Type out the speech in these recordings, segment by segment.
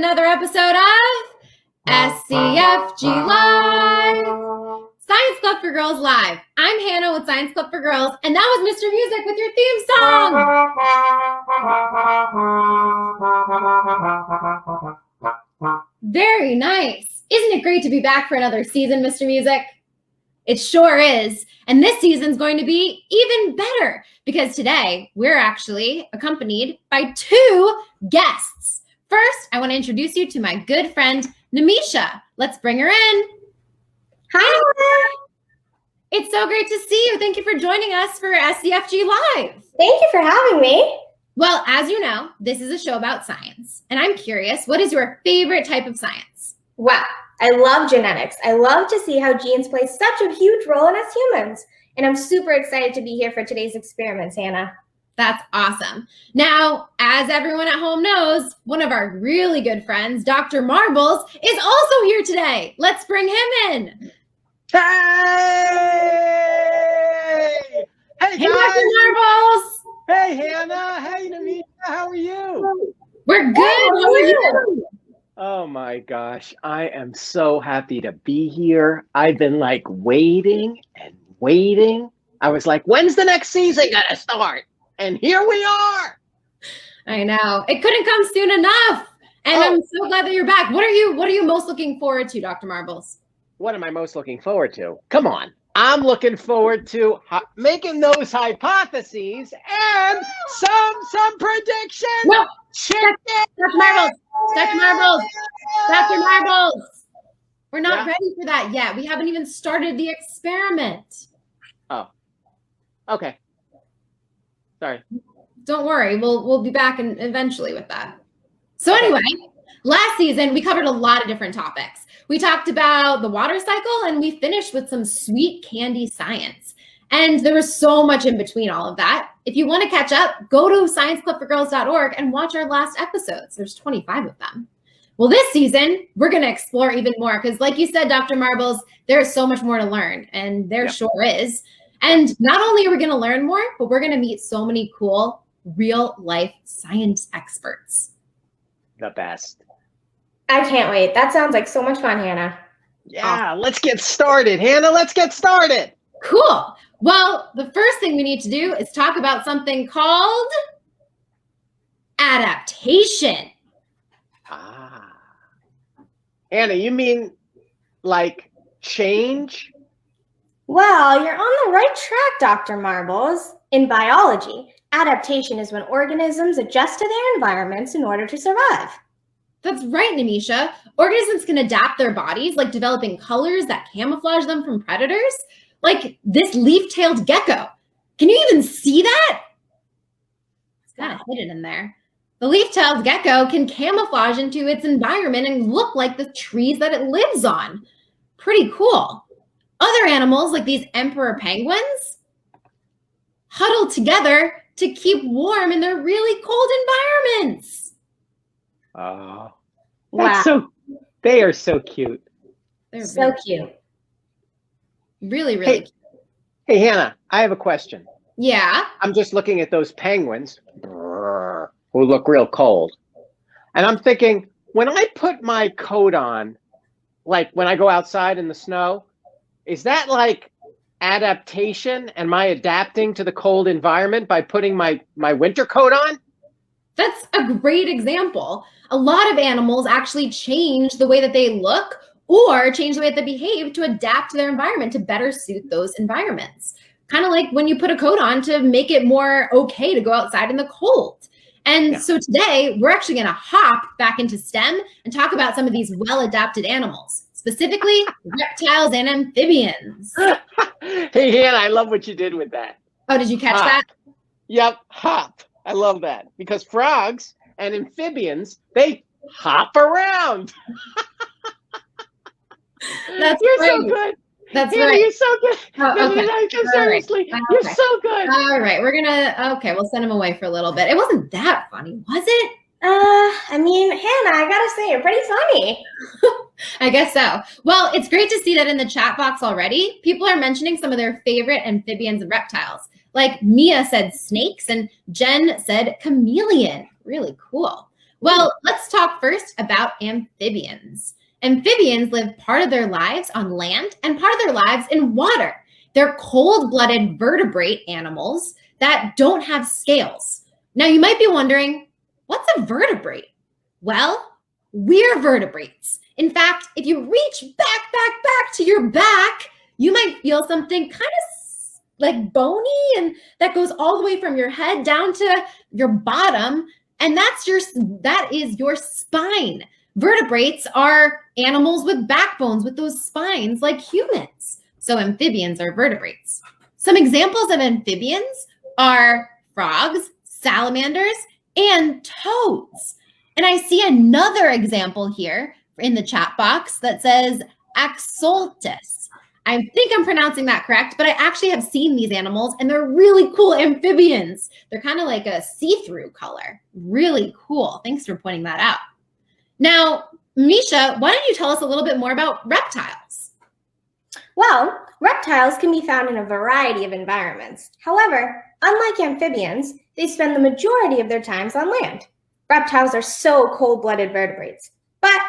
another episode of SCFG Live, Science Club for Girls Live. I'm Hannah with Science Club for Girls, and that was Mr. Music with your theme song. Very nice. Isn't it great to be back for another season, Mr. Music? It sure is. And this season's going to be even better because today we're actually accompanied by two guests. First, I want to introduce you to my good friend, Nimisha. Let's bring her in. Hi. It's so great to see you. Thank you for joining us for SCFG Live. Thank you for having me. Well, as you know, this is a show about science. And I'm curious, what is your favorite type of science? Wow. I love genetics. I love to see how genes play such a huge role in us humans. And I'm super excited to be here for today's experiments, Hannah. That's awesome. Now, as everyone at home knows, one of our really good friends, Dr. Marbles, is also here today. Let's bring him in. Hey! Hey, Hey, guys! Dr. Marbles! Hey, Hannah! Hey, Nimisha! How are you? We're good. How are you? Oh my gosh, I am so happy to be here. I've been like waiting and waiting. I was like, when's the next season gonna start? And here we are. I know. It couldn't come soon enough. And I'm so glad that you're back. What are you most looking forward to, Dr. Marbles? What am I most looking forward to? Come on. I'm looking forward to making those hypotheses and some predictions. No, Chicken. Dr. Marbles. Dr. Marbles. Dr. Marbles. We're not ready for that yet. We haven't even started the experiment. Oh, okay. Sorry. Don't worry. We'll be back eventually with that. So anyway, last season, we covered a lot of different topics. We talked about the water cycle, and we finished with some sweet candy science. And there was so much in between all of that. If you want to catch up, go to scienceclubforgirls.org and watch our last episodes. There's 25 of them. Well, this season, we're going to explore even more because like you said, Dr. Marbles, there's so much more to learn, and there sure is. And not only are we going to learn more, but we're going to meet so many cool real-life science experts. The best. I can't wait. That sounds like so much fun, Hannah. Yeah, let's get started, Hannah. Let's get started. Cool. Well, the first thing we need to do is talk about something called adaptation. Ah. Hannah, you mean like change? Well, you're on the right track, Dr. Marbles. In biology, adaptation is when organisms adjust to their environments in order to survive. That's right, Nimisha. Organisms can adapt their bodies, like developing colors that camouflage them from predators, like this leaf-tailed gecko. Can you even see that? It's kind of hidden in there. The leaf-tailed gecko can camouflage into its environment and look like the trees that it lives on. Pretty cool. Other animals, like these emperor penguins, huddle together to keep warm in their really cold environments. Oh, that's they are so cute. They're so cute. Really, really cute. Hey, Hannah, I have a question. Yeah? I'm just looking at those penguins who look real cold. And I'm thinking, when I put my coat on, like when I go outside in the snow, is that like adaptation? Am I adapting to the cold environment by putting my winter coat on? That's a great example. A lot of animals actually change the way that they look or change the way that they behave to adapt to their environment to better suit those environments. Kind of like when you put a coat on to make it more okay to go outside in the cold. And so today we're actually going to hop back into STEM and talk about some of these well-adapted animals, specifically reptiles and amphibians. Hey, Hannah, I love what you did with that. Oh, did you catch that? Yep, hop. I love that because frogs and amphibians, they hop around. You're so good. That's Hannah, right. You're so good. Oh, okay. Seriously, you're so good. All right, we'll send him away for a little bit. It wasn't that funny, was it? I mean, Hannah, I gotta say, you're pretty funny. I guess so. Well, it's great to see that in the chat box already. People are mentioning some of their favorite amphibians and reptiles. Like Mia said snakes and Jen said chameleon. Really cool. Well, let's talk first about amphibians. Amphibians live part of their lives on land and part of their lives in water. They're cold-blooded vertebrate animals that don't have scales. Now, you might be wondering, what's a vertebrate? Well, we're vertebrates. In fact, if you reach back to your back, you might feel something kind of like bony, and that goes all the way from your head down to your bottom, and that is your spine. Vertebrates are animals with backbones, with those spines like humans. So amphibians are vertebrates. Some examples of amphibians are frogs, salamanders, and toads. And I see another example here in the chat box that says axolotls. I think I'm pronouncing that correct, but I actually have seen these animals and they're really cool amphibians. They're kind of like a see-through color. Really cool. Thanks for pointing that out. Now, Misha, why don't you tell us a little bit more about reptiles? Well, reptiles can be found in a variety of environments. However, unlike amphibians, they spend the majority of their times on land. Reptiles are so cold-blooded vertebrates, but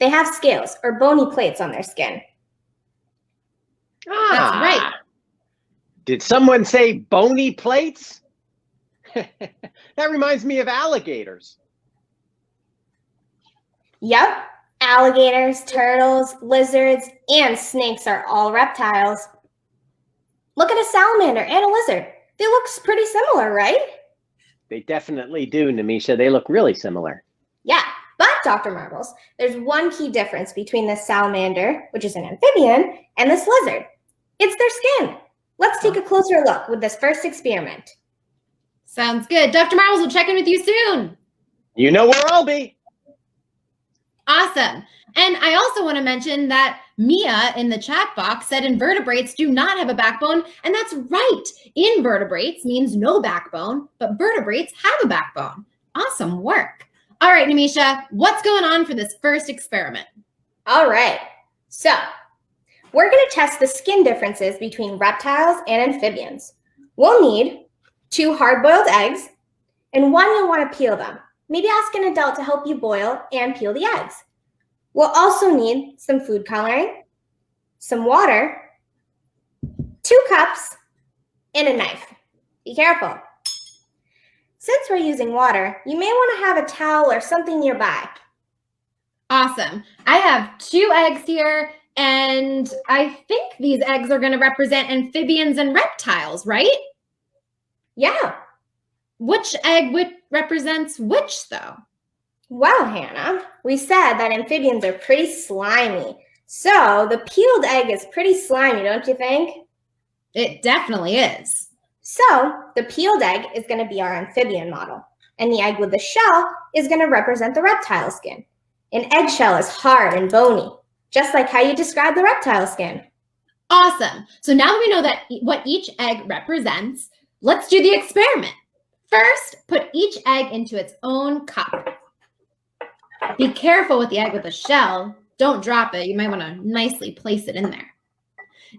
they have scales or bony plates on their skin. That's right. Did someone say bony plates? That reminds me of alligators. Yep, alligators, turtles, lizards, and snakes are all reptiles. Look at a salamander and a lizard. They look pretty similar, right? They definitely do, Nimisha. They look really similar. Yeah, but Dr. Marbles, there's one key difference between this salamander, which is an amphibian, and this lizard. It's their skin. Let's take a closer look with this first experiment. Sounds good. Dr. Marbles will check in with you soon. You know where I'll be. Awesome. And I also want to mention that Mia in the chat box said invertebrates do not have a backbone, and that's right. Invertebrates means no backbone, but vertebrates have a backbone. Awesome work. All right, Nimisha, what's going on for this first experiment? All right, so we're going to test the skin differences between reptiles and amphibians. We'll need 2 hard-boiled eggs, and one you'll want to peel them. Maybe ask an adult to help you boil and peel the eggs. We'll also need some food coloring, some water, 2 cups, and a knife. Be careful. Since we're using water, you may want to have a towel or something nearby. Awesome. I have 2 eggs here, and I think these eggs are going to represent amphibians and reptiles, right? Yeah. Which egg represents which, though? Well, Hannah, we said that amphibians are pretty slimy. So the peeled egg is pretty slimy, don't you think? It definitely is. So the peeled egg is going to be our amphibian model, and the egg with the shell is going to represent the reptile skin. An eggshell is hard and bony, just like how you describe the reptile skin. Awesome. So now that we know what each egg represents, let's do the experiment. First, put each egg into its own cup. Be careful with the egg with the shell. Don't drop it. You might want to nicely place it in there.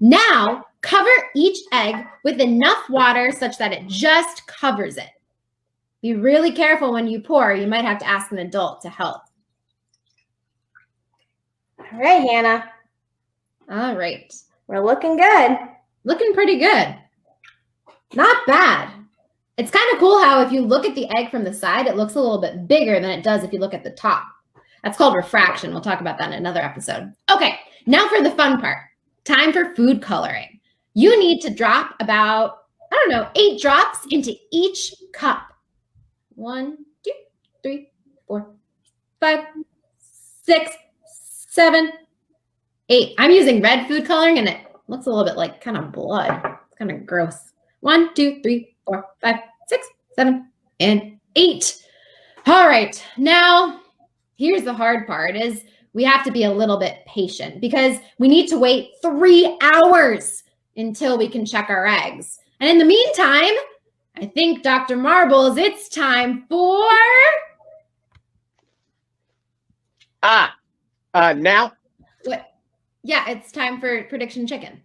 Now, cover each egg with enough water such that it just covers it. Be really careful when you pour. You might have to ask an adult to help. All right, Hannah. All right. We're looking good. Looking pretty good. Not bad. It's kind of cool how if you look at the egg from the side, it looks a little bit bigger than it does if you look at the top. That's called refraction. We'll talk about that in another episode. Okay, now for the fun part. Time for food coloring. You need to drop about, 8 drops into each cup. 1, 2, 3, 4, 5, 6, 7, 8. I'm using red food coloring and it looks a little bit like kind of blood. It's kind of gross. 1, 2, 3, 4, 5, 6, 7, and 8. All right, now here's the hard part is we have to be a little bit patient because we need to wait 3 hours until we can check our eggs. And in the meantime, I think Dr. Marbles, it's time for... Now? What? Yeah, it's time for prediction chicken.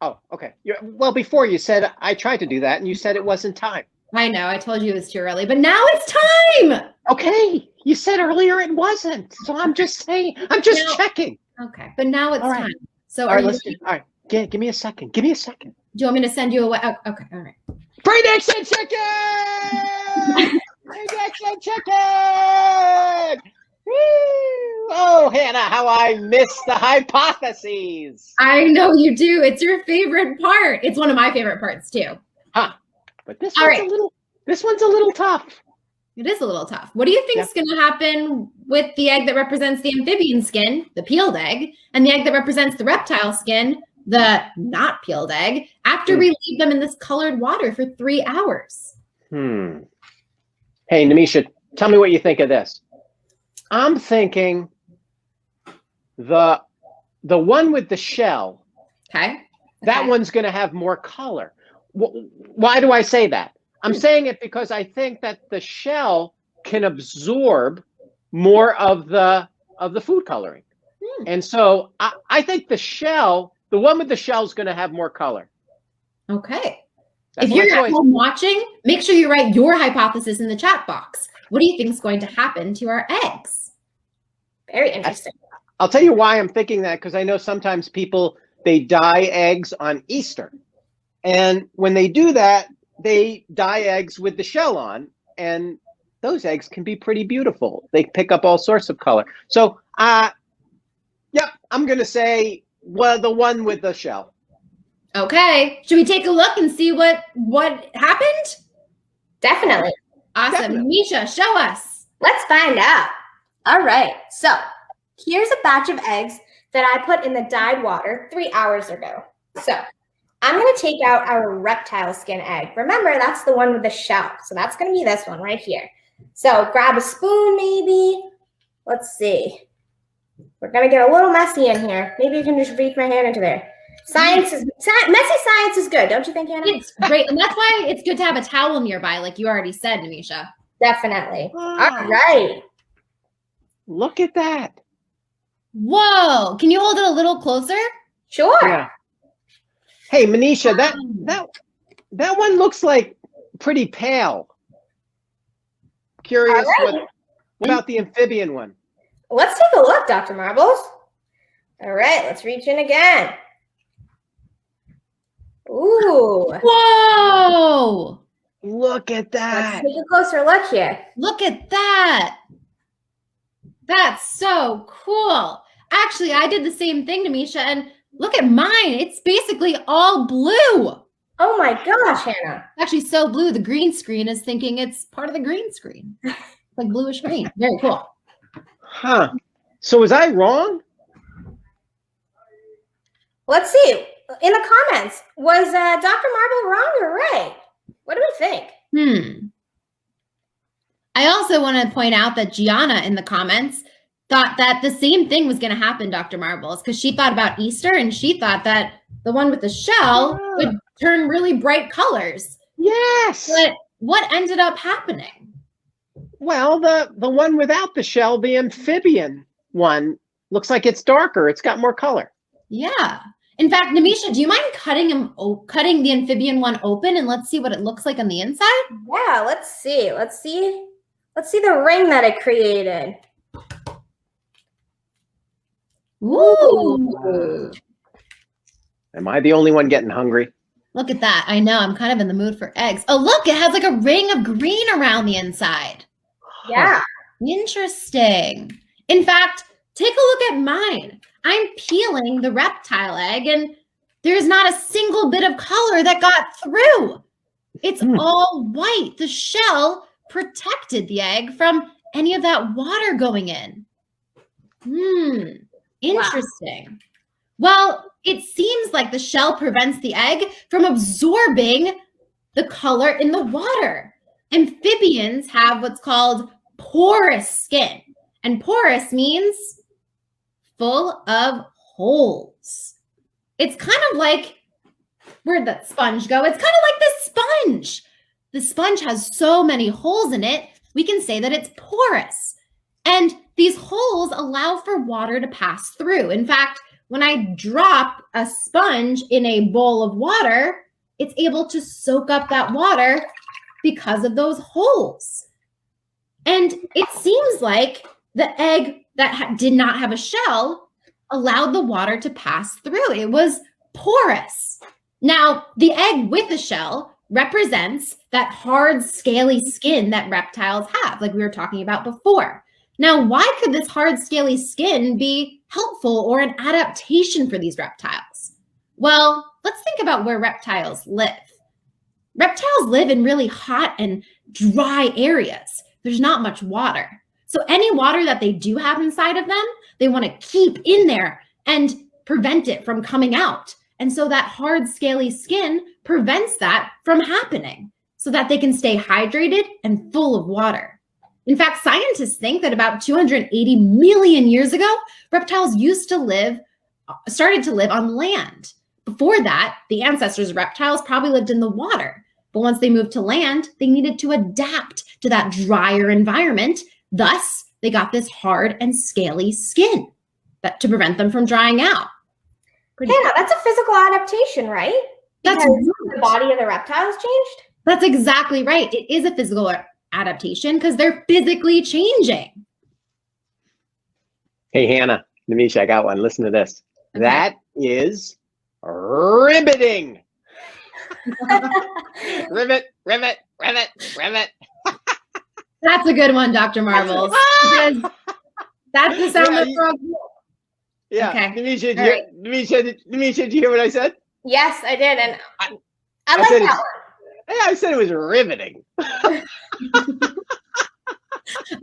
Oh, okay. Well, before you said I tried to do that and you said it wasn't time. I know, I told you it was too early, but now it's time. Okay. You said earlier it wasn't. So I'm just saying, I'm just checking. Okay, but now it's time. So all right, give me a second. Give me a second. Do you want me to send you away? Oh, okay, all right. Prediction chicken! Prediction chicken! Woo! Oh, Hannah, how I miss the hypotheses. I know you do. It's your favorite part. It's one of my favorite parts too. Huh. But this one's a little tough. It is a little tough. What do you think is going to happen with the egg that represents the amphibian skin, the peeled egg, and the egg that represents the reptile skin, the not peeled egg, after we leave them in this colored water for 3 hours? Hey, Nimisha, tell me what you think of this. I'm thinking the one with the shell, that one's going to have more color. Why do I say that? I'm saying it because I think that the shell can absorb more of the food coloring. And so I think the one with the shell is going to have more color. Okay. That's if you're at home watching, make sure you write your hypothesis in the chat box. What do you think is going to happen to our eggs? Very interesting. I'll tell you why I'm thinking that, because I know sometimes people, they dye eggs on Easter. And when they do that, they dye eggs with the shell on, and those eggs can be pretty beautiful. They pick up all sorts of color. So, yep, I'm going to say the one with the shell. Okay. Should we take a look and see what happened? Definitely. Awesome. Nimisha, show us. Let's find out. All right. So here's a batch of eggs that I put in the dyed water 3 hours ago. So I'm going to take out our reptile skin egg. Remember, that's the one with the shell. So that's going to be this one right here. So grab a spoon maybe. Let's see. We're going to get a little messy in here. Maybe you can just reach my hand into there. Messy science is good, don't you think, Hannah? It's great. And that's why it's good to have a towel nearby, like you already said, Nimisha. Definitely. Wow. All right. Look at that. Whoa. Can you hold it a little closer? Sure. Yeah. Hey, Nimisha, that one looks like pretty pale. Curious, what about the amphibian one? Let's take a look, Dr. Marbles. All right, let's reach in again. Ooh. Whoa. Look at that. Let's take a closer look here. Look at that. That's so cool. Actually, I did the same thing, Nimisha, and look at mine. It's basically all blue. Oh my gosh, Hannah. Actually, so blue, the green screen is thinking it's part of the green screen. Like bluish green. Very cool. Huh. So was I wrong? Let's see. In the comments, was Dr. Marble wrong or right? What do we think? I also want to point out that Gianna in the comments thought that the same thing was going to happen, Dr. Marbles, because she thought about Easter and she thought that the one with the shell would turn really bright colors. Yes. But what ended up happening? Well, the one without the shell, the amphibian one, looks like it's darker. It's got more color. Yeah. In fact, Nimisha, do you mind cutting the amphibian one open and let's see what it looks like on the inside? Yeah, let's see. Let's see the ring that it created. Ooh. Am I the only one getting hungry? Look at that. I know. I'm kind of in the mood for eggs. Oh, look, it has like a ring of green around the inside. Yeah. Interesting. In fact, take a look at mine. I'm peeling the reptile egg and there's not a single bit of color that got through. It's all white. The shell protected the egg from any of that water going in. Interesting. Well, it seems like the shell prevents the egg from absorbing the color in the water. Amphibians have what's called porous skin. And porous means full of holes. It's kind of like, where'd that sponge go? It's kind of like the sponge. The sponge has so many holes in it, we can say that it's porous. And these holes allow for water to pass through. In fact, when I drop a sponge in a bowl of water, it's able to soak up that water because of those holes. And it seems like the egg that did not have a shell allowed the water to pass through. It was porous. Now, the egg with a shell represents that hard, scaly skin that reptiles have, like we were talking about before. Now, why could this hard, scaly skin be helpful or an adaptation for these reptiles? Well, let's think about where reptiles live. Reptiles live in really hot and dry areas. There's not much water. So any water that they do have inside of them, they want to keep in there and prevent it from coming out. And so that hard, scaly skin prevents that from happening so that they can stay hydrated and full of water. In fact, scientists think that about 280 million years ago, reptiles started to live on land. Before that, the ancestors of reptiles probably lived in the water. But once they moved to land, they needed to adapt to that drier environment. Thus, they got this hard and scaly skin to prevent them from drying out. Hannah, that's a physical adaptation, right? That's because the body of the reptiles changed? That's exactly right. It is a physical adaptation because they're physically changing. Hey, Hannah, Nimisha, I got one. Listen to this. Okay. That is riveting. Rivet, rivet, rivet, rivet. That's a good one, Dr. Marbles. Because that's the sound of frog. Yeah. Okay. Nimisha, Right. did you hear what I said? Yes, I did. And I like said that one. Yeah, I said it was riveting. All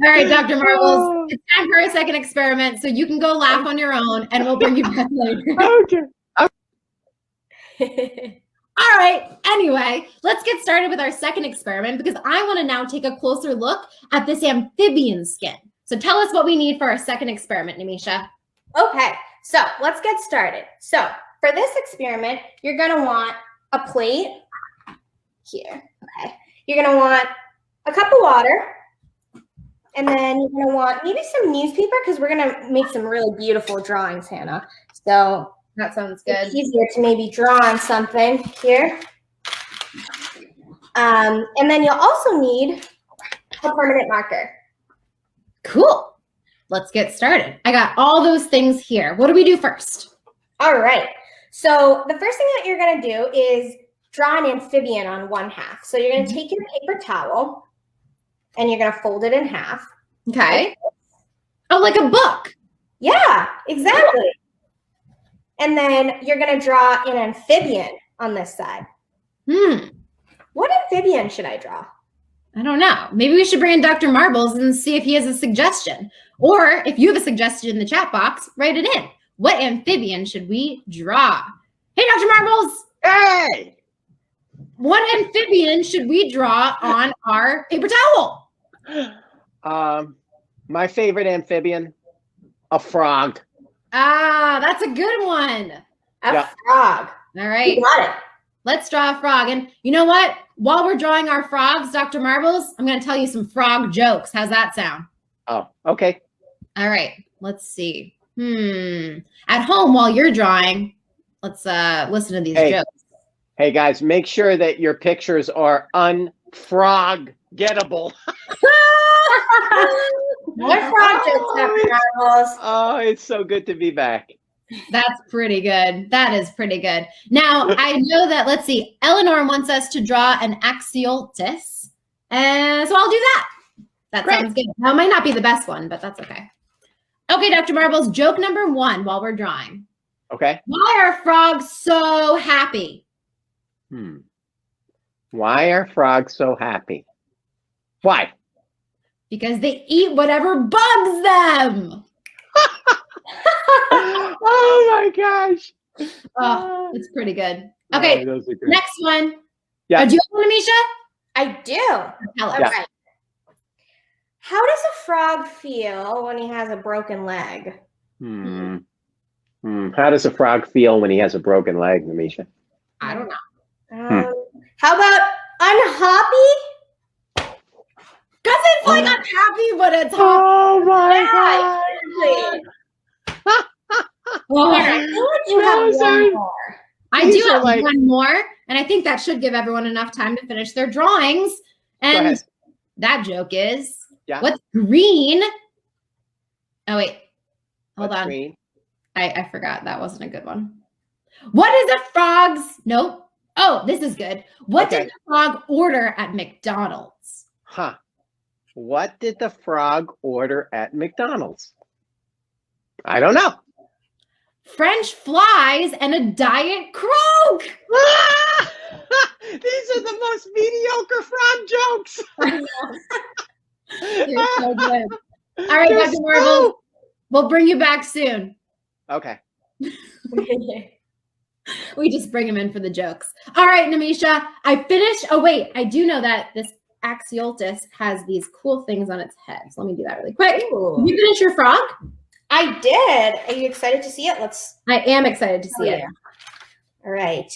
right, Dr. Marbles, it's time for a second experiment, so you can go laugh on your own, and we'll bring you back later. Okay. All right, anyway, let's get started with our second experiment because I want to now take a closer look at this amphibian skin. So tell us what we need for our second experiment, Nimisha. Okay, so let's get started. So for this experiment, you're going to want a plate here. Okay, you're going to want a cup of water. And then you're going to want maybe some newspaper because we're going to make some really beautiful drawings, Hannah. So That sounds good. it's easier to maybe draw on something here. And then you'll also need a permanent marker. Cool. Let's get started. I got all those things here. What do we do first? All right. So the first thing that you're going to do is draw an amphibian on one half. So you're going to take your paper towel and you're going to fold it in half. Okay. Oh, like a book. Yeah, exactly. And then you're going to draw an amphibian on this side. What amphibian should I draw? I don't know. Maybe we should bring in Dr. Marbles and see if he has a suggestion. Or if you have a suggestion in the chat box, write it in. What amphibian should we draw? Hey, Dr. Marbles. Hey! What amphibian should we draw on our paper towel? My favorite amphibian, a frog. Ah, that's a good one. A frog. All right. You got it. Let's draw a frog. And you know what? While we're drawing our frogs, Dr. Marbles, I'm going to tell you some frog jokes. How's that sound? Oh, okay. All right. Let's see. At home while you're drawing, let's listen to these jokes. Hey, guys, make sure that your pictures are unfrog-gettable. More frog jokes, Dr. Marbles. Oh, it's so good to be back. That's pretty good. That is pretty good. Now, I know that, let's see, Eleanor wants us to draw an axioltis. And so I'll do that. That sounds good. Now, it might not be the best one, but that's okay. Okay, Dr. Marbles, joke number 1 while we're drawing. Okay. Why are frogs so happy? Why are frogs so happy? Why? Because they eat whatever bugs them. Oh my gosh. Oh, it's pretty good. Okay, next one. Yeah. Do you have one, Nimisha? I do. Tell us. Yeah. Okay. How does a frog feel when he has a broken leg? How does a frog feel when he has a broken leg, Nimisha? I don't know. How about unhappy? Because it's like unhappy, but it's happy. Oh my Exactly. Oh, I feel like you have one more. I do have one more, and I think that should give everyone enough time to finish their drawings. And that joke is, Yeah. What's green? Oh, wait. Hold What's on. green? I forgot. That wasn't a good one. What is a frog's? Nope. Oh, this is good. What did the frog order at McDonald's? Huh. What did the frog order at McDonald's? I don't know. French fries and a Diet Coke. Ah! These are the most mediocre frog jokes. I know. They're so good. All right, They're Dr. Marvel, we'll bring you back soon. Okay. We just bring him in for the jokes. All right, Nimisha, I finished. Oh, wait, I do know that this Axioltus has these cool things on its head. So let me do that really quick. Ooh. Did you finish your frog? I did. Are you excited to see it? I am excited to see it. All right.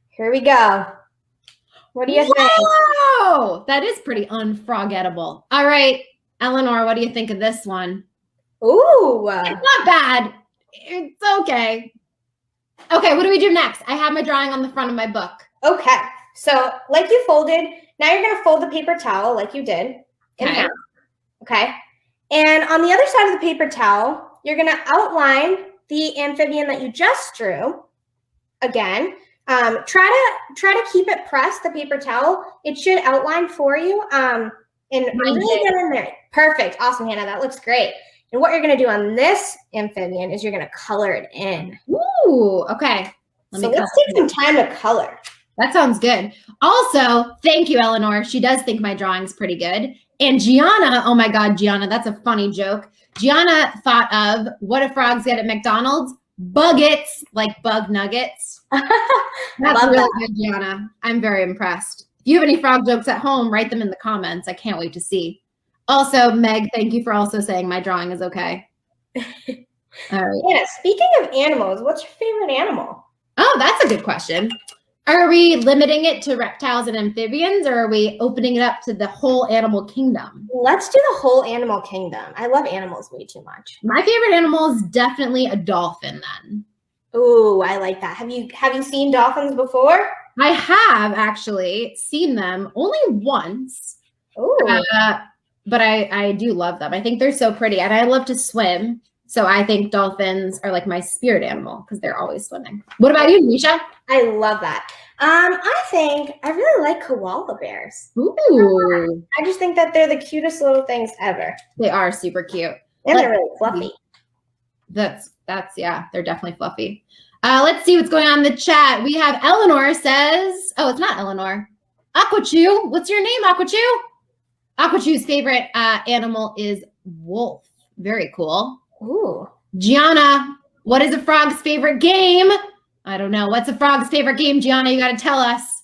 Here we go. What do you think? Whoa! That is pretty unfrog-edible. All right, Eleanor, what do you think of this one? Ooh. It's not bad. It's okay. Okay, what do we do next? I have my drawing on the front of my book. Okay. So like you folded, now you're going to fold the paper towel like you did in Okay. half. Okay. And on the other side of the paper towel, you're going to outline the amphibian that you just drew. Again, try to keep it pressed, the paper towel. It should outline for you. And really get in there. Perfect. Awesome, Hannah. That looks great. And what you're going to do on this amphibian is you're going to color it in. Ooh, okay. Let's take some time to color. That sounds good. Also, thank you, Eleanor. She does think my drawing's pretty good. And Gianna, oh my God, Gianna, that's a funny joke. Gianna thought of what do frogs get at McDonald's? Buggets, like bug nuggets. That's really good, Gianna. I'm very impressed. If you have any frog jokes at home, write them in the comments. I can't wait to see. Also, Meg, thank you for also saying my drawing is okay. All right. Yeah, speaking of animals, what's your favorite animal? Oh, that's a good question. Are we limiting it to reptiles and amphibians, or are we opening it up to the whole animal kingdom? Let's do the whole animal kingdom. I love animals way too much. My favorite animal is definitely a dolphin then. Ooh, I like that. Have you seen dolphins before? I have actually seen them only once, Ooh. but I do love them. I think they're so pretty, and I love to swim. So I think dolphins are like my spirit animal because they're always swimming. What about you, Nisha? I love that. I think I really like koala bears. Ooh, I just think that they're the cutest little things ever. they are super cute. And they're really fluffy. That's yeah, they're definitely fluffy. Let's see what's going on in the chat. We have Eleanor says, oh, it's not Eleanor. Aquachu, what's your name, Aquachu? Aquachu's favorite animal is wolf. Very cool. Ooh. Gianna, what is a frog's favorite game? I don't know. What's a frog's favorite game, Gianna? You got to tell us.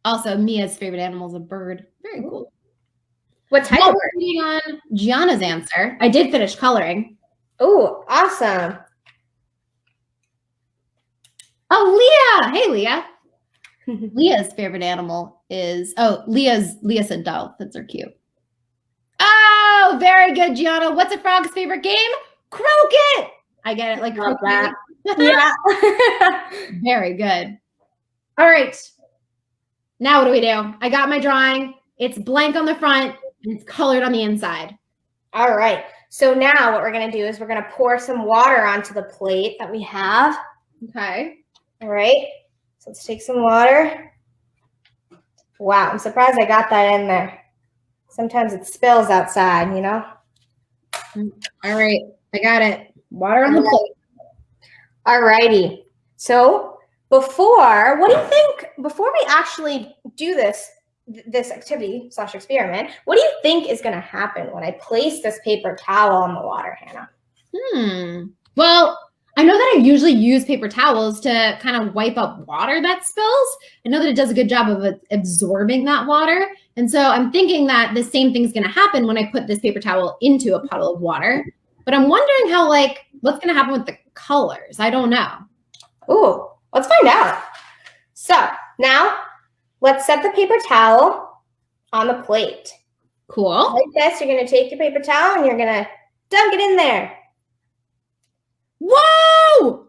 Also, Mia's favorite animal is a bird. Very cool. What type Well, of we're waiting on Gianna's answer. I did finish coloring. Ooh, awesome. Oh, Leah. Hey, Leah. Leah's favorite animal is, Leah said dolphins are cute. Oh, very good, Gianna. What's a frog's favorite game? Croquet. I get it. Like Love croquet. that. Yeah. Very good. All right. Now what do we do? I got my drawing. It's blank on the front and it's colored on the inside. All right. So now what we're going to do is we're going to pour some water onto the plate that we have. Okay. All right. So let's take some water. Wow. I'm surprised I got that in there. Sometimes it spills outside, you know? All right. I got it. Water on the plate. All righty. So before we actually do this activity / experiment, what do you think is going to happen when I place this paper towel on the water, Hannah? Well, I know that I usually use paper towels to kind of wipe up water that spills. I know that it does a good job of absorbing that water. And so I'm thinking that the same thing's going to happen when I put this paper towel into a puddle of water. But I'm wondering how, what's going to happen with the colors? I don't know. Ooh, let's find out. So now let's set the paper towel on the plate. Cool. Like this, you're going to take your paper towel and you're going to dunk it in there. Whoa!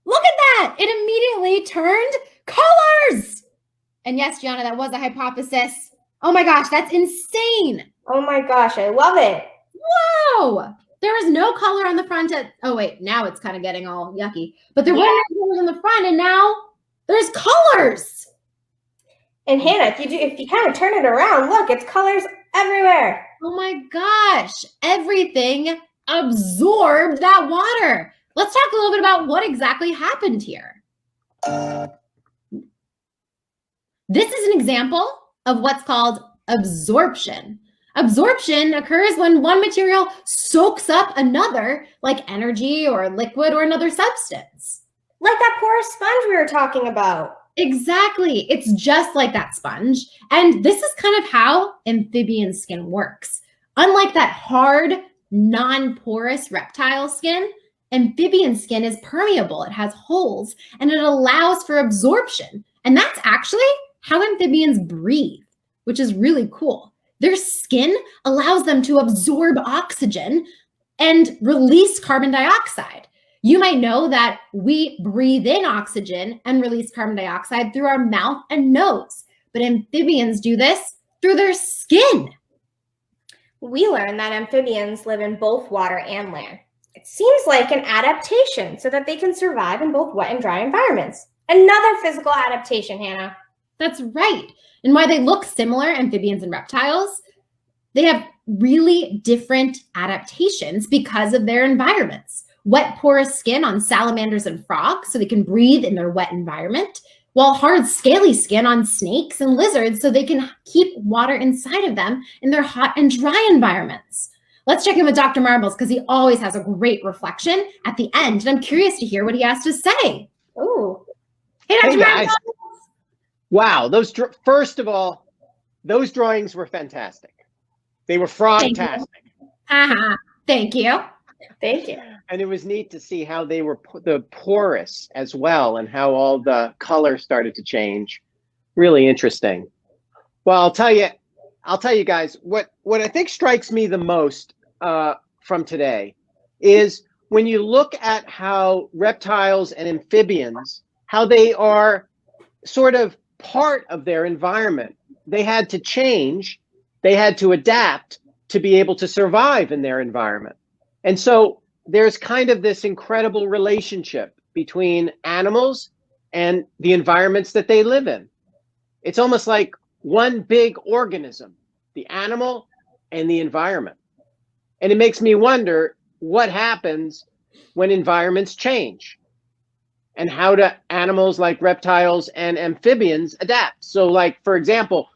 Look at that. It immediately turned colors. And yes, Gianna, that was a hypothesis. Oh my gosh, that's insane. Oh my gosh, I love it. Whoa! There was no color on the front. Oh wait, now it's kind of getting all yucky. But there were no colors on the front, and now there's colors. And Hannah, if you kind of turn it around, look, it's colors everywhere. Oh my gosh! Everything absorbed that water. Let's talk a little bit about what exactly happened here. This is an example of what's called absorption. Absorption occurs when one material soaks up another, like energy or liquid or another substance. Like that porous sponge we were talking about. Exactly. It's just like that sponge. And this is kind of how amphibian skin works. Unlike that hard, non-porous reptile skin, amphibian skin is permeable. It has holes and it allows for absorption. And that's actually how amphibians breathe, which is really cool. Their skin allows them to absorb oxygen and release carbon dioxide. You might know that we breathe in oxygen and release carbon dioxide through our mouth and nose, but amphibians do this through their skin. We learned that amphibians live in both water and land. It seems like an adaptation so that they can survive in both wet and dry environments. Another physical adaptation, Hannah. That's right. And why they look similar, amphibians and reptiles, they have really different adaptations because of their environments. Wet, porous skin on salamanders and frogs so they can breathe in their wet environment, while hard, scaly skin on snakes and lizards so they can keep water inside of them in their hot and dry environments. Let's check in with Dr. Marbles because he always has a great reflection at the end, and I'm curious to hear what he has to say. Ooh. Hey, Dr. Marbles. Wow, first of all, those drawings were fantastic. They were frog-tastic. Thank you. Thank you. And it was neat to see how they were the porous as well and how all the color started to change. Really interesting. Well, I'll tell you guys, what I think strikes me the most from today is when you look at how reptiles and amphibians, how they are sort of part of their environment. They had to change, they had to adapt to be able to survive in their environment. And so there's kind of this incredible relationship between animals and the environments that they live in. It's almost like one big organism, the animal and the environment. And it makes me wonder what happens when environments change and how do animals like reptiles and amphibians adapt. So like, for example,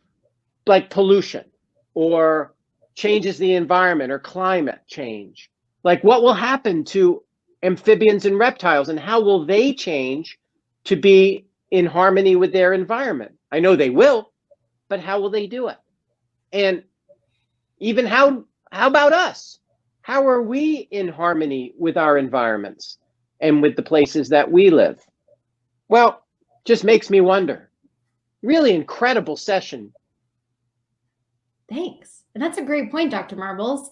like pollution or changes the environment or climate change. Like what will happen to amphibians and reptiles and how will they change to be in harmony with their environment? I know they will, but how will they do it? And even how about us? How are we in harmony with our environments and with the places that we live? Well, just makes me wonder. Really incredible session. Thanks. And that's a great point, Dr. Marbles.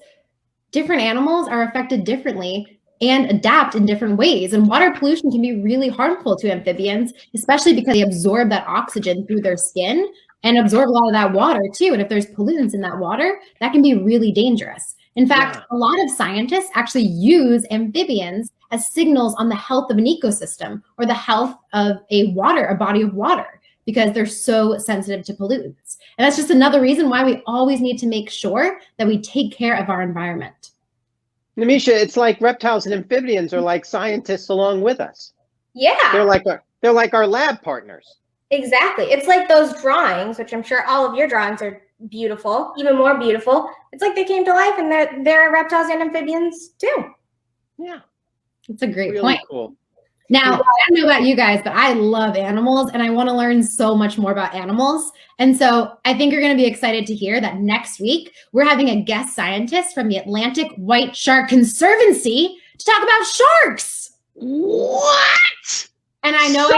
Different animals are affected differently and adapt in different ways. And water pollution can be really harmful to amphibians, especially because they absorb that oxygen through their skin and absorb a lot of that water too. And if there's pollutants in that water, that can be really dangerous. In fact, a lot of scientists actually use amphibians as signals on the health of an ecosystem or the health of a body of water, because they're so sensitive to pollutants. And that's just another reason why we always need to make sure that we take care of our environment. Nimisha, it's like reptiles and amphibians are like scientists along with us. Yeah. They're like our lab partners. Exactly. It's like those drawings, which I'm sure all of your drawings are beautiful, even more beautiful. It's like they came to life and they're reptiles and amphibians too. Yeah. That's a great really point. Cool. Now, I don't know about you guys, but I love animals and I want to learn so much more about animals. And so I think you're going to be excited to hear that next week we're having a guest scientist from the Atlantic White Shark Conservancy to talk about sharks. What? And I know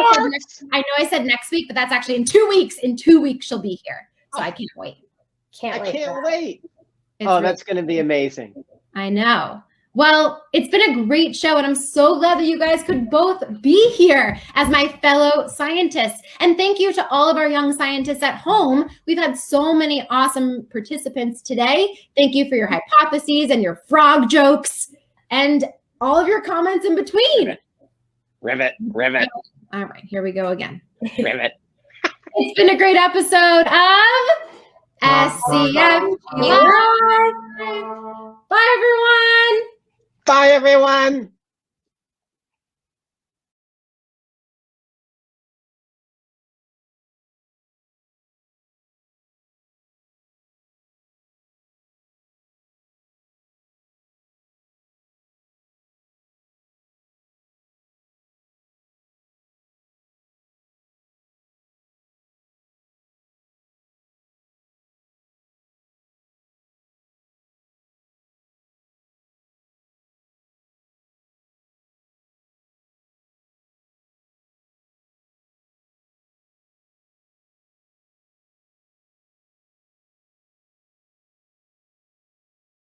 I said next week, but that's actually in 2 weeks. In 2 weeks she'll be here. So I can't wait. I can't wait. It's that's going to be amazing. I know. Well, it's been a great show, and I'm so glad that you guys could both be here as my fellow scientists. And thank you to all of our young scientists at home. We've had so many awesome participants today. Thank you for your hypotheses and your frog jokes and all of your comments in between. Rivet, rivet. All right, here we go again. Rivet. It's been a great episode of SCFG Live. Bye, everyone. Bye, everyone.